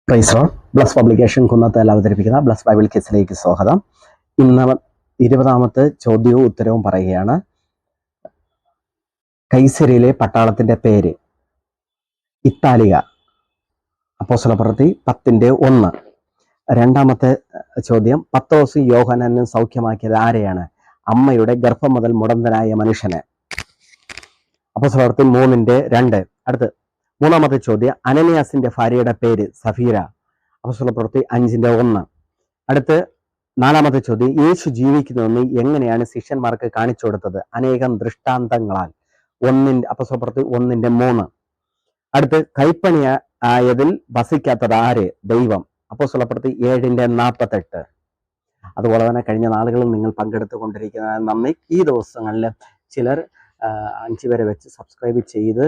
Price bless publication Kunnathel അവതരിപ്പിക്കുന്ന bless Bible കിഡ്സിലേക്ക് സ്വാഗതം. ഇന്ന് 20ാമത്തെ ചോദ്യവും ഉത്തരവും പറയുകയാണ്. കൈസരിയിലെ പട്ടാളത്തിന്റെ പേര്. ഇത്താലിക. അപ്പോസ്തലപ്രവൃത്തി 10:1. രണ്ടാമത്തെ ചോദ്യം, പത്രോസും യോഹന്നാനും സൗഖ്യമാക്കിയത് ആരെയാണ്? അമ്മയുടെ ഗർഭം മുതൽ മുടന്തനായ മനുഷ്യന്. അപ്പോസ്തലപ്രവൃത്തി 3:2. അടുത്ത് മൂന്നാമത്തെ ചോദ്യം, അനനിയാസിന്റെ ഭാര്യയുടെ പേര് സഫീര. അപ്പോസ്തലപ്രവൃത്തി 5:1. അടുത്ത് നാലാമത്തെ ചോദ്യം, യേശു ജീവിക്കുന്നുവെന്ന് എങ്ങനെയാണ് ശിഷ്യന്മാർക്ക് കാണിച്ചു കൊടുത്തത്? അനേകം ദൃഷ്ടാന്തങ്ങളാൽ. അപ്പോസ്തലപ്രവൃത്തി 1:3. അടുത്ത് കൈപ്പണി ആയതിൽ വസിക്കാത്തത് ആര്? ദൈവം. അപ്പോസ്തലപ്രവൃത്തി 7:48. അതുപോലെ തന്നെ കഴിഞ്ഞ നാളുകളിൽ നിങ്ങൾ പങ്കെടുത്തുകൊണ്ടിരിക്കുന്ന നന്ദി. ഈ ദിവസങ്ങളിൽ ചിലർ 5 വരെ വെച്ച് സബ്സ്ക്രൈബ് ചെയ്ത്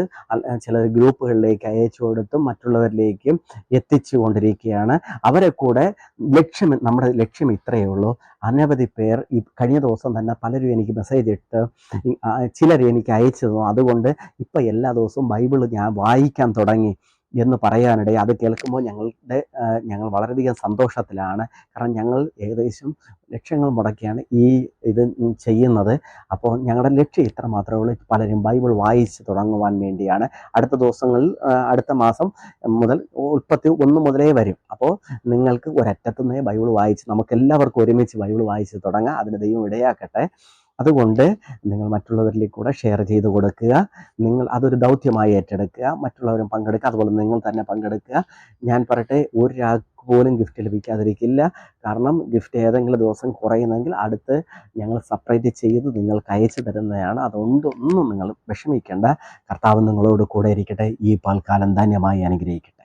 ചിലർ ഗ്രൂപ്പുകളിലേക്ക് അയച്ചു കൊടുത്തും മറ്റുള്ളവരിലേക്കും എത്തിച്ചു കൊണ്ടിരിക്കുകയാണ്. അവരെ കൂടെ നമ്മുടെ ലക്ഷ്യം ഇത്രയേ ഉള്ളൂ. അനവധി പേർ ഈ കഴിഞ്ഞ ദിവസം തന്നെ പലരും എനിക്ക് മെസ്സേജ് ഇട്ട് ചിലർ എനിക്ക് അയച്ചു തന്നു. അതുകൊണ്ട് ഇപ്പം എല്ലാ ദിവസവും ബൈബിൾ ഞാൻ വായിക്കാൻ തുടങ്ങി എന്ന് പറയാനിടയിൽ അത് കേൾക്കുമ്പോൾ ഞങ്ങൾ വളരെയധികം സന്തോഷത്തിലാണ്. കാരണം ഞങ്ങൾ ഏകദേശം ലക്ഷങ്ങൾ മുടക്കിയാണ് ഇത് ചെയ്യുന്നത്. അപ്പോൾ ഞങ്ങളുടെ ലക്ഷ്യം ഇത്ര മാത്രമേ ഉള്ളൂ, പലരും ബൈബിൾ വായിച്ച് തുടങ്ങുവാൻ വേണ്ടിയാണ്. അടുത്ത ദിവസങ്ങളിൽ അടുത്ത മാസം മുതൽ 31 മുതലേ വരും. അപ്പോൾ നിങ്ങൾക്ക് ഒരറ്റത്തുനിന്നേ ബൈബിൾ വായിച്ച് നമുക്കെല്ലാവർക്കും ഒരുമിച്ച് ബൈബിൾ വായിച്ച് തുടങ്ങാം. അതിന് ദൈവം ഇടയാക്കട്ടെ. അതുകൊണ്ട് നിങ്ങൾ മറ്റുള്ളവരിലേക്ക് കൂടെ ഷെയർ ചെയ്ത് കൊടുക്കുക. നിങ്ങൾ അതൊരു ദൗത്യമായി ഏറ്റെടുക്കുക. മറ്റുള്ളവരും പങ്കെടുക്കുക. അതുപോലെ നിങ്ങൾ തന്നെ പങ്കെടുക്കുക. ഞാൻ പറയട്ടെ, ഒരാൾക്ക് പോലും ഗിഫ്റ്റ് ലഭിക്കാതിരിക്കില്ല. കാരണം ഗിഫ്റ്റ് ഏതെങ്കിലും ദിവസം കുറയുന്നെങ്കിൽ അടുത്ത് ഞങ്ങൾ സെപ്പറേറ്റ് ചെയ്ത് നിങ്ങൾക്ക് അയച്ചു തരുന്നതാണ്. അതുകൊണ്ടൊന്നും നിങ്ങൾ വിഷമിക്കേണ്ട. കർത്താവ് നിങ്ങളോട് കൂടെ ഇരിക്കട്ടെ. ഈ പാൽക്കാലം ധന്യമായി അനുഗ്രഹിക്കട്ടെ.